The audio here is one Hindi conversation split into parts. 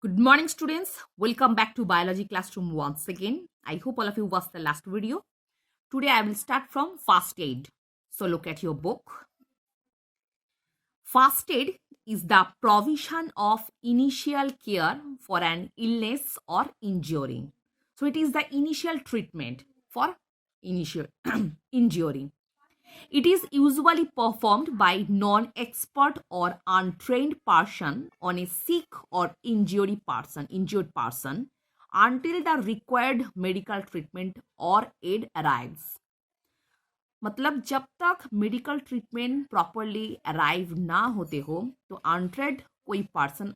Good morning, students. Welcome back to Biology Classroom once again. I hope all of you watched the last video. Today I will start from first aid. So look at your book. First aid is the provision of initial care for an illness or injury. So it is the initial treatment for initial injury. It is usually performed by non-expert or untrained person on a sick or injured person until the required medical treatment or aid arrives. मतलब जब तक मेडिकल ट्रीटमेंट प्रॉपरली अराइव ना होते हो तो अनट्रेड कोई पर्सन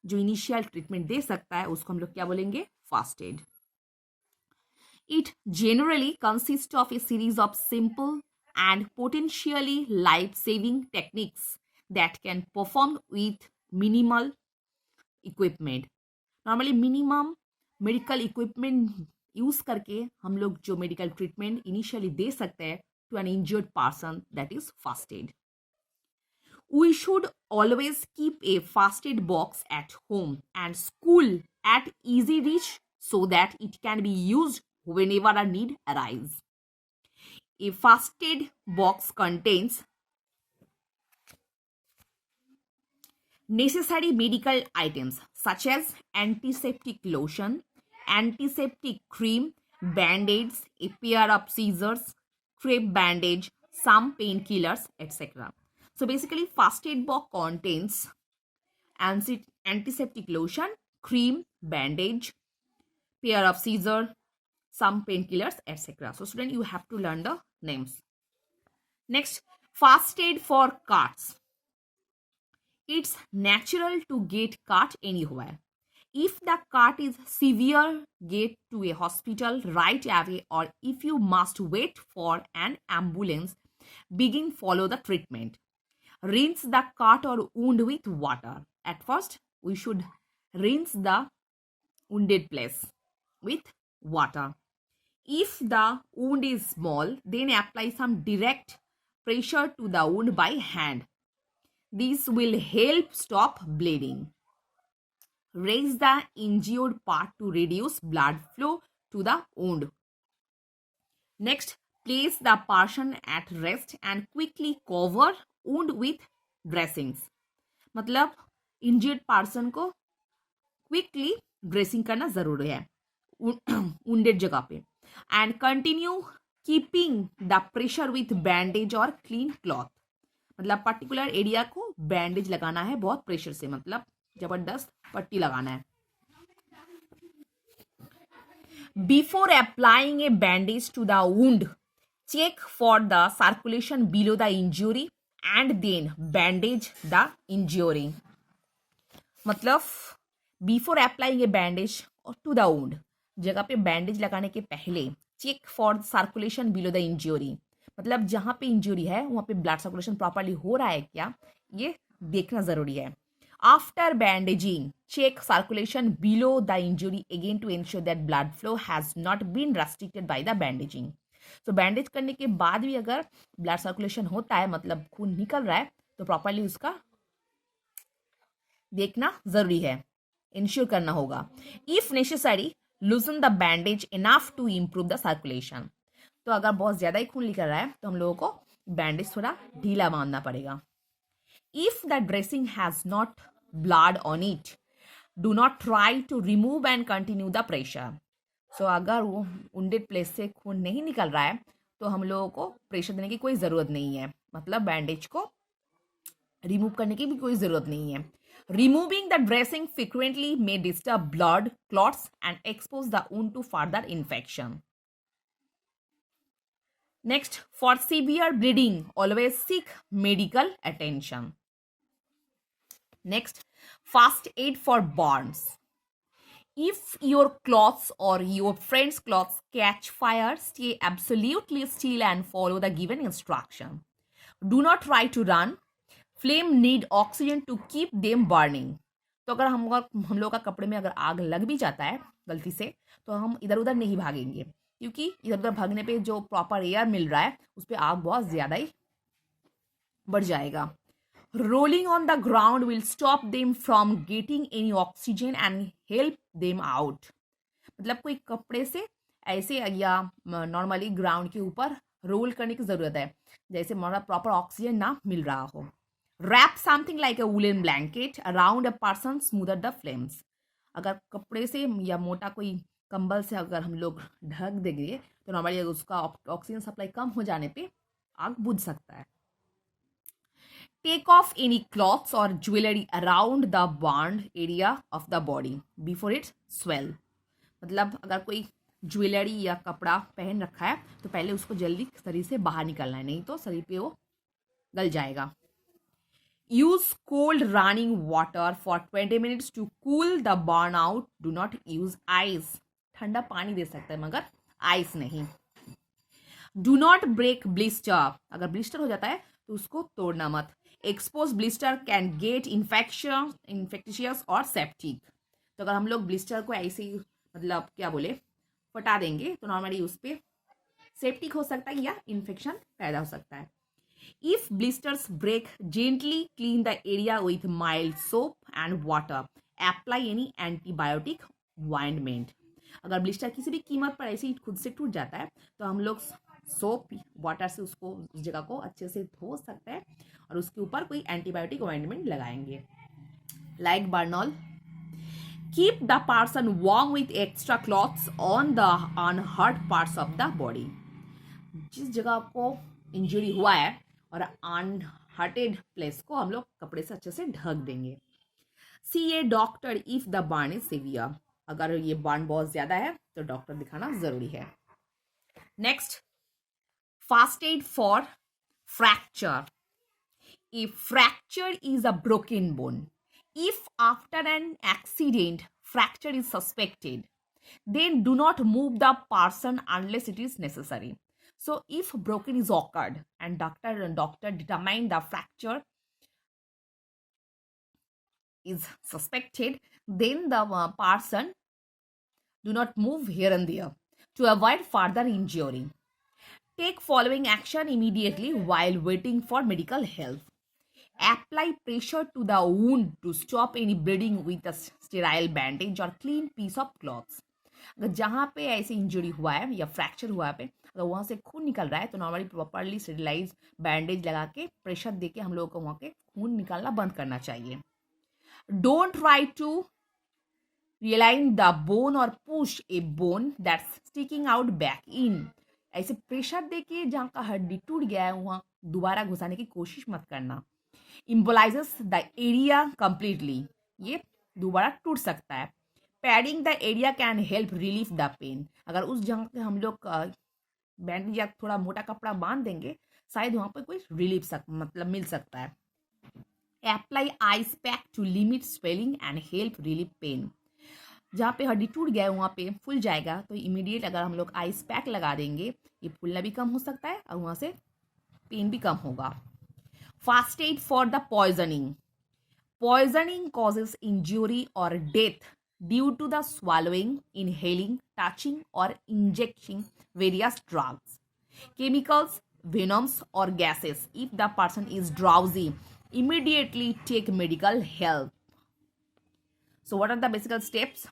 जो इनिशियल ट्रीटमेंट दे सकता है उसको हम लोग क्या बोलेंगे? First aid. It generally consists of a series of simple and potentially life-saving techniques that can perform with minimal equipment. Normally minimum medical equipment use करके हम लोग जो मेडिकल ट्रीटमेंट इनिशियली दे सकते हैं to an injured person, that is first aid. We should always keep a first aid box at home and school at easy reach so that it can be used whenever a need arises. A first aid box contains necessary medical items such as antiseptic lotion, antiseptic cream, band-aids, a pair of scissors, crepe bandage, some painkillers, etc. So basically, first aid box contains antiseptic lotion, cream, bandage, pair of scissors, some painkillers, etc. So student, you have to learn the names. Next, first aid for cuts. It's natural to get cut anywhere. If the cut is severe, get to a hospital right away, or if you must wait for an ambulance, follow the treatment. Rinse the cut or wound with water. At first, we should rinse the wounded place with water. If the wound is small, then apply some direct pressure to the wound by hand. This will help stop bleeding. Raise the injured part to reduce blood flow to the wound. Next, place the person at rest and quickly cover wound with dressings. मतलब इंजर्ड पर्सन को क्विकली ड्रेसिंग करना जरूरी है wounded जगह पे. And continue keeping the pressure with bandage or clean cloth. मतलब पर्टिकुलर एरिया को बैंडेज लगाना है बहुत प्रेशर से, मतलब जबरदस्त पट्टी लगाना है. Before applying a bandage to the wound, check for the circulation below the injury and then bandage the injury. मतलब before applying a bandage to the wound, जगह पे बैंडेज लगाने के पहले check for circulation below the injury, मतलब जहाँ पे इंजरी है वहाँ पे ब्लड सर्कुलेशन प्रॉपरली हो रहा है क्या, ये देखना जरूरी है. After bandaging check circulation below the injury again to ensure that blood flow has not been restricted by the bandaging. तो बैंडेज करने के बाद भी अगर ब्लड सर्कुलेशन होता है, मतलब खून निकल रहा है, तो प्रॉपरली उसका देखना जरूरी है, इंश्योर करना होगा. If necessary loosen the bandage enough to improve the circulation. तो अगर बहुत ज्यादा ही खून निकल रहा है तो हम लोगों को बैंडेज थोड़ा ढीला बांधना पड़ेगा. If the dressing has not blood on it, do not try to remove and continue the pressure. So अगर वो वुंडेड प्लेस से खून नहीं निकल रहा है तो हम लोगों को प्रेशर देने की कोई ज़रूरत नहीं है, मतलब बैंडेज को रिमूव करने की भी कोई ज़रूरत नहीं है. Removing the dressing frequently may disturb blood clots and expose the wound to further infection. Next, for severe bleeding, always seek medical attention. Next, first aid for burns. If your clothes or your friend's clothes catch fire, stay absolutely still and follow the given instruction. Do not try to run. Flame need oxygen to keep them burning. तो अगर हम लोग का कपड़े में अगर आग लग भी जाता है गलती से, तो हम इधर उधर नहीं भागेंगे, क्योंकि इधर उधर भागने पे जो प्रॉपर एयर मिल रहा है उस पर आग बहुत ज़्यादा ही बढ़ जाएगा. Rolling on the ground will stop them from getting any oxygen and help them out. मतलब कोई कपड़े से ऐसे या नॉर्मली ग्राउंड के ऊपर रोल करने की ज़रूरत है, जैसे हमारा प्रॉपर ऑक्सीजन ना मिल रहा हो. Wrap something like a woollen blanket around a person smother the flames. अगर कपड़े से या मोटा कोई कंबल से अगर हम लोग ढक देंगे तो नॉर्मली उसका ऑक्सीजन सप्लाई कम हो जाने पे आग बुझ सकता है. टेक ऑफ एनी क्लॉथ्स और jewellery around the burned area of the body before it swell. मतलब अगर कोई ज्वेलरी या कपड़ा पहन रखा है तो पहले उसको जल्दी शरीर से बाहर निकालना है, नहीं तो शरीर पे वो गल जाएगा. Use cold running water for 20 minutes to cool the burn out. Do not use ice. ठंडा पानी दे सकते हैं मगर आइस नहीं. Do not break blister. अगर ब्लिस्टर हो जाता है तो उसको तोड़ना मत. Exposed blister can get infectious और सेप्टिक. तो अगर हम लोग ब्लिस्टर को ऐसे ही मतलब क्या बोले फटा देंगे तो नॉर्मली उस पर सेप्टिक हो सकता है या इन्फेक्शन पैदा हो सकता है. If blisters break gently clean the area with mild soap and water. Apply any antibiotic ointment. अगर ब्लिस्टर किसी भी कीमत पर ऐसे ही खुद से टूट जाता है तो हम लोग सोप वाटर से उसको उस जगह को अच्छे से धो सकते हैं और उसके ऊपर कोई एंटीबायोटिक ऑइंटमेंट लगाएंगे like Burnol. Keep the person warm with extra clothes on the unhurt parts of the body. जिस जगह को इंजरी हुआ है और अनहर्टेड प्लेस को हम लोग कपड़े से अच्छे से ढक देंगे. See a doctor if the burn is severe. अगर ये बर्न बहुत ज्यादा है तो डॉक्टर दिखाना जरूरी है. Next, first aid for fracture. A fracture is a broken bone. If after an accident fracture is suspected, then do not move the person unless it is necessary. So if broken is occurred and doctor determine the fracture is suspected, then the person do not move here and there to avoid further injury. Take following action immediately while waiting for medical help. Apply pressure to the wound to stop any bleeding with a sterile bandage or clean piece of cloth. अगर जहाँ पे ऐसे इंजरी हुआ है या फ्रैक्चर हुआ है अगर वहाँ से खून निकल रहा है तो नॉर्मली प्रॉपरली स्टेरिलाइज बैंडेज लगा के प्रेशर दे के हम लोगों को वहाँ के खून निकालना बंद करना चाहिए. Don't try to realign the bone or push a bone that's sticking out back in. ऐसे प्रेशर दे के जहाँ का हड्डी टूट गया है वहाँ दोबारा घुसाने की कोशिश मत करना. Immobilizes the area completely. ये दोबारा टूट सकता है. Padding the area can help relieve the pain. अगर उस जगह पे हम लोग बैंडेज या थोड़ा मोटा कपड़ा बांध देंगे शायद वहाँ पर कोई रिलीफ मतलब मिल सकता है. Apply ice pack to limit swelling and help relieve pain. जहाँ पे हड्डी टूट गया है वहाँ पे फूल जाएगा तो इमीडिएट अगर हम लोग आइस पैक लगा देंगे ये फूलना भी कम हो सकता है और वहाँ से पेन भी कम होगा. First aid for the poisoning. Poisoning causes injury और death due to the swallowing, inhaling, touching or injecting various drugs, chemicals, venoms or gases. If the person is drowsy, immediately take medical help. So what are the basic steps?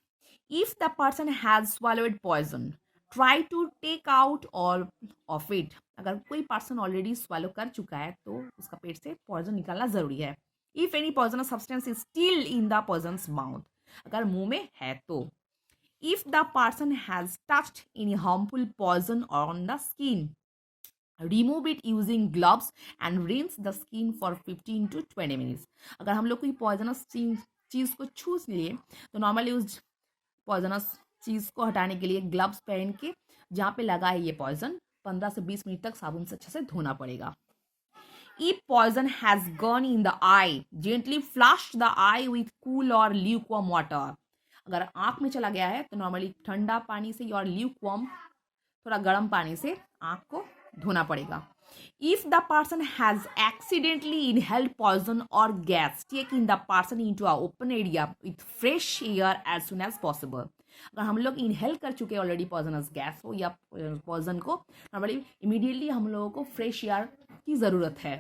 If the person has swallowed poison, try to take out all of it. अगर कोई पर्सन ऑलरेडी swallow कर चुका है तो उसका पेट से पॉइजन निकालना जरूरी है. If any poisonous substance is still in the person's mouth, अगर मुंह में है तो. If the person has touched any harmful poison on the skin, remove it using gloves and rinse the skin for 15 to 20 minutes. अगर हम लोग कोई पॉइजनस चीज को छू लिए तो नॉर्मली उस पॉइजनस चीज को हटाने के लिए ग्लव्स पहन के जहाँ पे लगा है ये पॉइजन 15 से 20 मिनट तक साबुन से अच्छे से धोना पड़ेगा. If poison has gone in the eye, gently flush the eye with cool or lukewarm water. अगर आँख में चला गया है तो नॉर्मली ठंडा पानी से और lukewarm थोड़ा गर्म पानी से आँख को धोना पड़ेगा. If the person has accidentally inhaled poison or gas, take in the person into an open area with fresh air as soon as possible. अगर हम लोग इनहेल कर चुके हैं ऑलरेडी पॉइजनस गैस हो या पॉइजन को नॉर्मली इमीडिएटली हम लोगों को फ्रेश एयर की ज़रूरत है.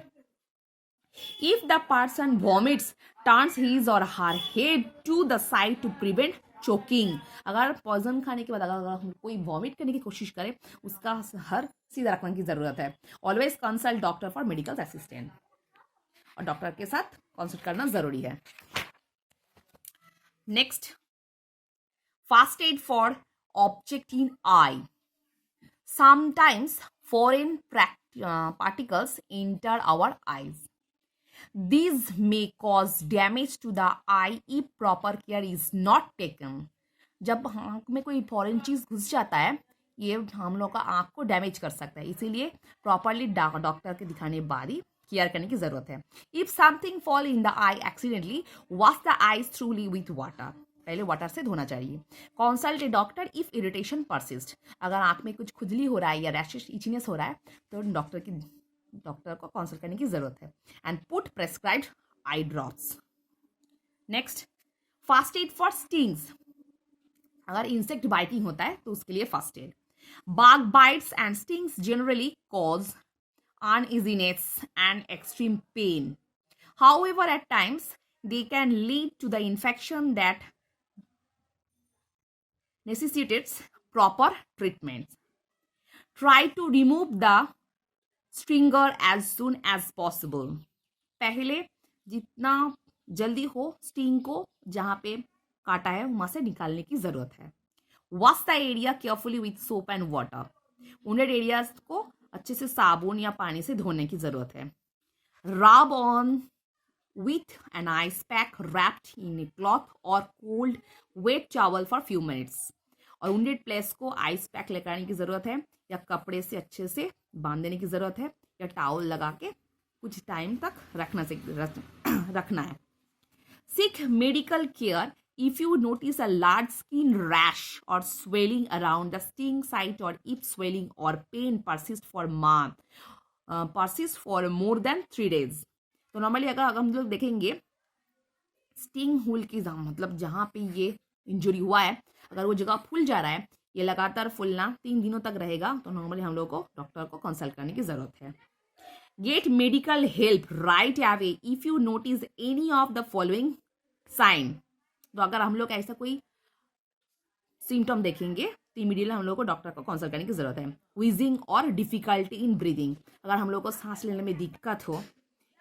If the person vomits, turns his or her head to the side to prevent choking. अगर पॉइजन खाने के बाद अगर हम कोई वॉमिट करने की कोशिश करे, उसका हर सीधा रखने की जरूरत है. Always consult doctor for medical assistant, और डॉक्टर के साथ कंसल्ट करना जरूरी है. Next, first aid for object in I. Sometimes foreign particles enter our eyes. These may cause damage to the eye if proper care is not taken. जब आँख में कोई फॉरेन चीज घुस जाता है, ये हम लोग का आँख को डैमेज कर सकता है, इसीलिए प्रॉपरली डॉक्टर के दिखाने के बाद ही केयर करने की जरूरत है. If something fall in the I accidentally, wash the eyes थ्रूली with water. पहले वाटर से धोना चाहिए. Consult a doctor if irritation persist. अगर आंख में कुछ खुजली हो रहा है या रैशेस इचनेस हो रहा है, तो डॉक्टर को कंसल्ट करने की जरूरत है. And put prescribed eye drops. Next, first aid for stings. अगर इंसेक्ट बाइटिंग होता है तो उसके लिए first aid. Bug bytes and stings generally cause uneasiness and extreme pain. However, at times they can lead to the infection that necessitates proper treatment. Try to remove the stinger as soon as possible. पहले जितना जल्दी हो स्टिंग को जहाँ पे काटा है वहाँ से निकालने की जरूरत है. Wash the area carefully with soap and water. Wounded areas को अच्छे से साबुन या पानी से धोने की जरूरत है. रब on with an ice pack wrapped in a cloth or cold wet towel for few minutes. और wounded place को आइस पैक लगाने की जरूरत है, या कपड़े से अच्छे से बांध देने की जरूरत है, या टावल लगा के कुछ टाइम तक रखना है. Seek medical care if you notice a large skin rash or swelling around the sting site, or if swelling or pain persists for more than 3 days. तो नॉर्मली अगर हम लोग देखेंगे स्टिंग होल की मतलब जहाँ पे ये इंजुरी हुआ है, अगर वो जगह फूल जा रहा है, ये लगातार फूलना 3 दिनों तक रहेगा, तो नॉर्मली हम लोग को डॉक्टर को कंसल्ट करने की जरूरत है. Get medical help right away if you notice any of the following sign. तो अगर हम लोग ऐसा कोई सिम्टम देखेंगे तो इमीडिएटली हम लोग को डॉक्टर को कंसल्ट करने की जरूरत है. विजिंग और डिफिकल्टी इन ब्रीदिंग. अगर हम लोग को सांस लेने में दिक्कत हो,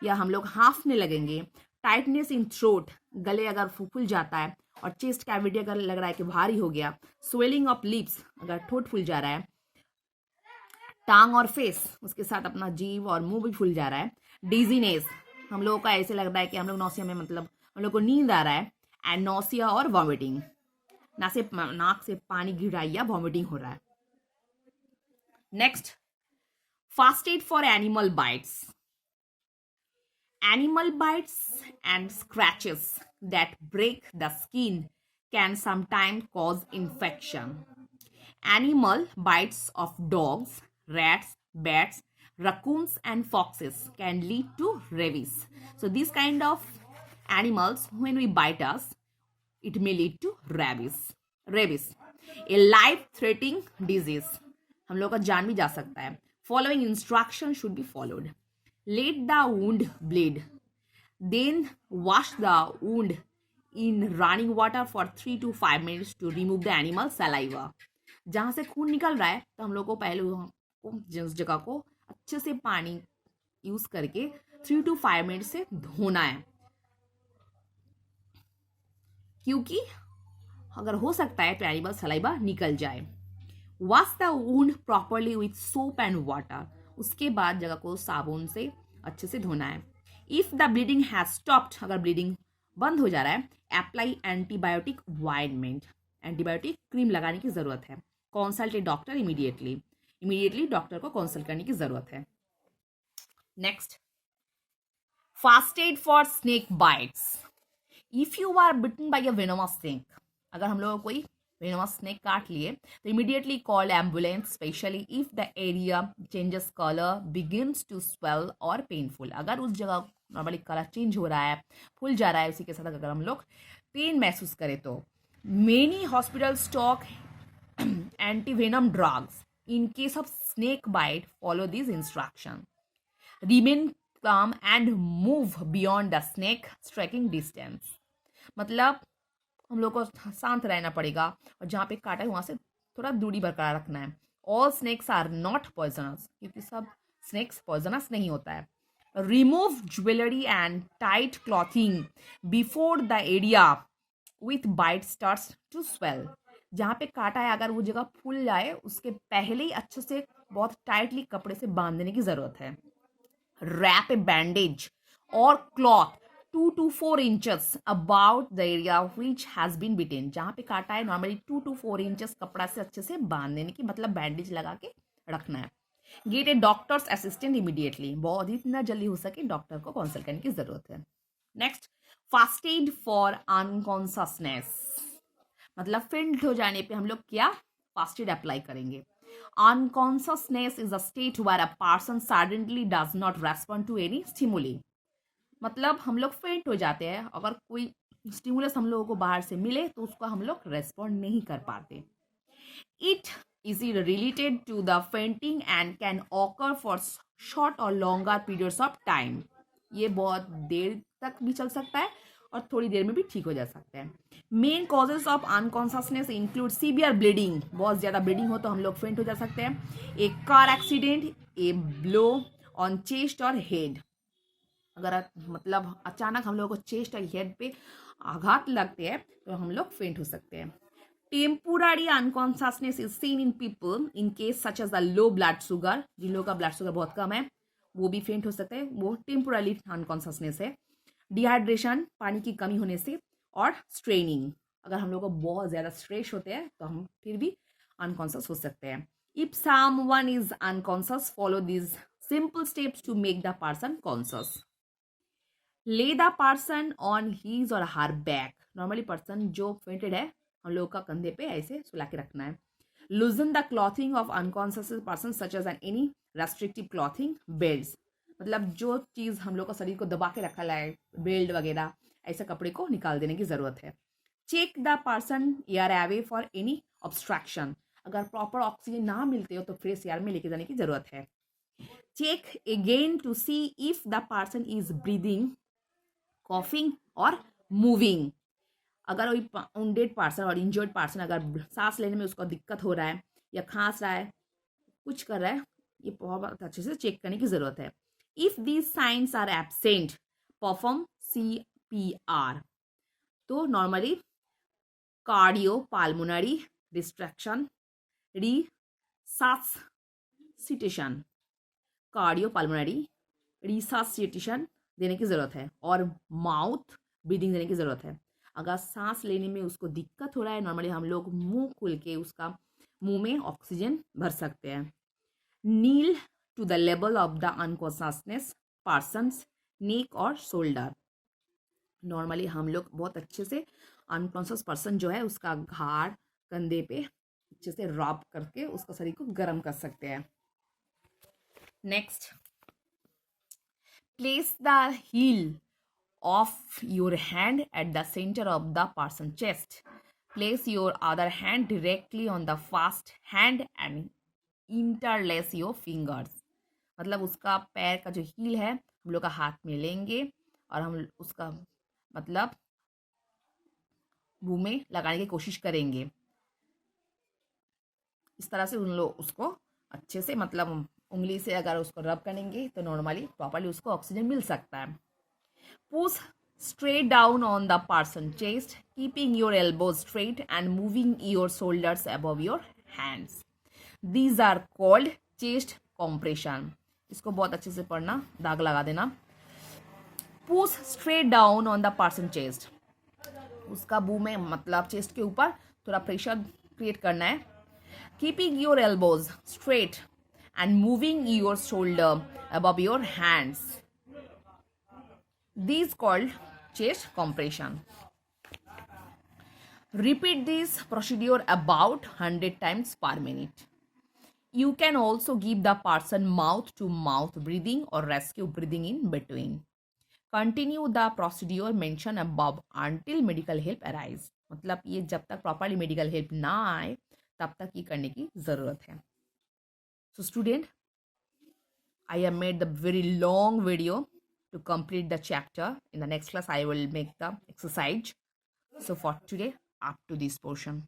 या हम लोग हाफने लगेंगे, टाइटनेस इन थ्रोट, गले अगर फूल जाता है, और चेस्ट कैविटी अगर लग रहा है कि भारी हो गया, स्वेलिंग ऑफ लिप्स, अगर ठोट फूल जा रहा है, टांग और फेस, उसके साथ अपना जीभ और मुंह भी फूल जा रहा है, डिजीनेस, हम लोगों का ऐसे लग रहा है कि हम लोग नौसिया में, मतलब हम लोग को नींद आ रहा है, एंड नौसिया और वॉमिटिंग, नाक से पानी गिर रहा है या वॉमिटिंग हो रहा है. Next, first aid for animal bytes. Animal bites and scratches that break the skin can sometimes cause infection. Animal bites of dogs, rats, bats, raccoons, and foxes can lead to rabies. So these kind of animals, when we bite us, it may lead to rabies. Rabies, a life-threatening disease. हम लोग का जान भी जा सकता है. Following instruction should be followed. Let the wound bleed. Then wash the wound in running water for 3 to 5 minutes to remove the animal saliva. जहाँ से खून निकल रहा है तो हम लोग को पहले उस जगह को अच्छे से पानी यूज करके 3 to 5 मिनट से धोना है, क्योंकि अगर हो सकता है तो एनिमल सलाइवा निकल जाए. Wash the wound properly with soap and water. उसके बाद जगह को साबुन से अच्छे से धोना है. If the bleeding has stopped, अगर ब्लीडिंग बंद हो जा रहा है, apply antibiotic ointment, antibiotic cream लगाने की जरूरत है. Consult a doctor immediately doctor को कंसल्ट करने की जरूरत है. Next, first aid for snake bites. If you are bitten by a venomous snake, अगर हम लोग कोई वेनोमस स्नेक काट लिए तो immediately call ambulance, especially if the area changes colour, begins to swell और पेनफुल. अगर उस जगह नॉर्मली कलर चेंज हो रहा है, फूल जा रहा है, उसी के साथ अगर हम लोग पेन महसूस करें तो many hospital stock antivenom drugs in case of snake bite. Follow this instruction. Remain calm and move beyond the snake striking distance. मतलब हम लोग को शांत रहना पड़ेगा और जहाँ पे काटा है वहाँ से थोड़ा दूरी बरकरार रखना है. All snakes are not poisonous, क्योंकि सब स्नेक्स पॉइजनस नहीं होता है. Remove jewellery and tight clothing before the area with bite starts to swell. जहाँ पे काटा है अगर वो जगह फूल जाए उसके पहले ही अच्छे से बहुत टाइटली कपड़े से बांध देने की जरूरत है. रैप ए बैंडेज और cloth 2 to 4 inches about the area which has been bitten. जहाँ पे काटा है नॉर्मली 2 to 4 inches कपड़ा से अच्छे से बांध देने की, मतलब बैंडेज लगा के रखना है. गेट ए डॉक्टर्स असिस्टेंट इमीडिएटली. बहुत ही इतना जल्दी हो सके डॉक्टर को कंसल्ट करने की जरूरत है. Next, first aid for unconsciousness. मतलब फेंट हो जाने पे हम लोग क्या फर्स्ट एड अप्लाई करेंगे. Unconsciousness is a state where a person suddenly does not respond to any stimuli. मतलब हम लोग फेंट हो जाते हैं, अगर कोई स्टिमुलस हम लोगों को बाहर से मिले तो उसको हम लोग रेस्पॉन्ड नहीं कर पाते. It is related to the fainting and can occur for short और लॉन्गर पीरियड्स ऑफ टाइम. ये बहुत देर तक भी चल सकता है और थोड़ी देर में भी ठीक हो जा सकता है. Main causes of unconsciousness include severe bleeding. बहुत ज़्यादा ब्लीडिंग हो तो हम लोग फेंट हो जा सकते हैं. A car accident, a blow on chest और हेड. अगर मतलब अचानक हम लोगों को चेस्ट और हेड पे आघात लगते हैं तो हम लोग फेंट हो सकते हैं. Temporary unconsciousness is seen in people in case such as the low blood sugar. जिन लोगों का ब्लड शुगर बहुत कम है वो भी फेंट हो सकते हैं, वो टेम्पोररी अनकॉन्शियसनेस है. डिहाइड्रेशन, पानी की कमी होने से, और स्ट्रेनिंग. अगर हम लोग को बहुत ज़्यादा स्ट्रेस होते हैं तो हम फिर भी अनकॉन्शियस हो सकते हैं. If someone is unconscious follow this simple steps to make the person conscious. Lay the person on his और हर बैक. नॉर्मली पर्सन जो फेंटेड है हम लोग का कंधे पे ऐसे सुला के रखना है. Loosen the clothing of unconscious person such as any restrictive clothing, belt. मतलब जो चीज़ हम लोग का शरीर को दबा के रखा है, बेल्ट वगैरह, ऐसे कपड़े को निकाल देने की जरूरत है. Check the person airway for any obstruction. अगर प्रॉपर ऑक्सीजन ना मिलते हो तो फ्रेश एयर में लेके जाने की जरूरत है. Check again to see if the person is breathing, coughing और मूविंग. अगर कोई वुंडेड पर्सन और इंजर्ड पर्सन अगर सांस लेने में उसको दिक्कत हो रहा है या खांस रहा है, कुछ कर रहा है, ये बहुत अच्छे से चेक करने की जरूरत है. If these signs are absent perform CPR. तो normally cardio pulmonary restriction resuscitation, cardio pulmonary resuscitation देने की जरूरत है, और माउथ ब्रीदिंग देने की जरूरत है. अगर सांस लेने में उसको दिक्कत हो रहा है नॉर्मली हम लोग मुंह खुल के उसका मुंह में ऑक्सीजन भर सकते हैं. Kneel to the level of the unconsciousness persons neck और शोल्डर. नॉर्मली हम लोग बहुत अच्छे से अनकॉन्शियस पर्सन जो है उसका घाड़ कंधे पे अच्छे से रब करके उसका शरीर को गर्म कर सकते हैं. Next, place the heel of your hand at the center of the person's chest. Place your other hand directly on the first hand and interlace your fingers. मतलब उसका पैर का जो हील है हम लोग का हाथ में लेंगे और हम उसका मतलब मुंह में लगाने की कोशिश करेंगे. इस तरह से उन लोग उसको अच्छे से मतलब उंगली से अगर उसको रब करेंगे तो नॉर्मली प्रॉपरली उसको ऑक्सीजन मिल सकता है. Push straight down on the person's chest, keeping your elbows straight and moving your shoulders above your hands. These are called chest compression. इसको बहुत अच्छे से पढ़ना, दाग लगा देना. Push straight down on the person's chest. उसका मुंह में मतलब चेस्ट के ऊपर थोड़ा प्रेशर क्रिएट करना है. Keeping your elbows straight and moving your shoulder above your hands. These called chest compression. Repeat this procedure about 100 times per minute. You can also give the person mouth to mouth breathing or rescue breathing in between. Continue the procedure mentioned above until medical help arrives. मतलब ये जब तक प्रॉपरली मेडिकल हेल्प ना आए तब तक ये करने की जरूरत है. So student, I have made the very long video to complete the chapter. In the next class, I will make the exercise. So for today, up to this portion.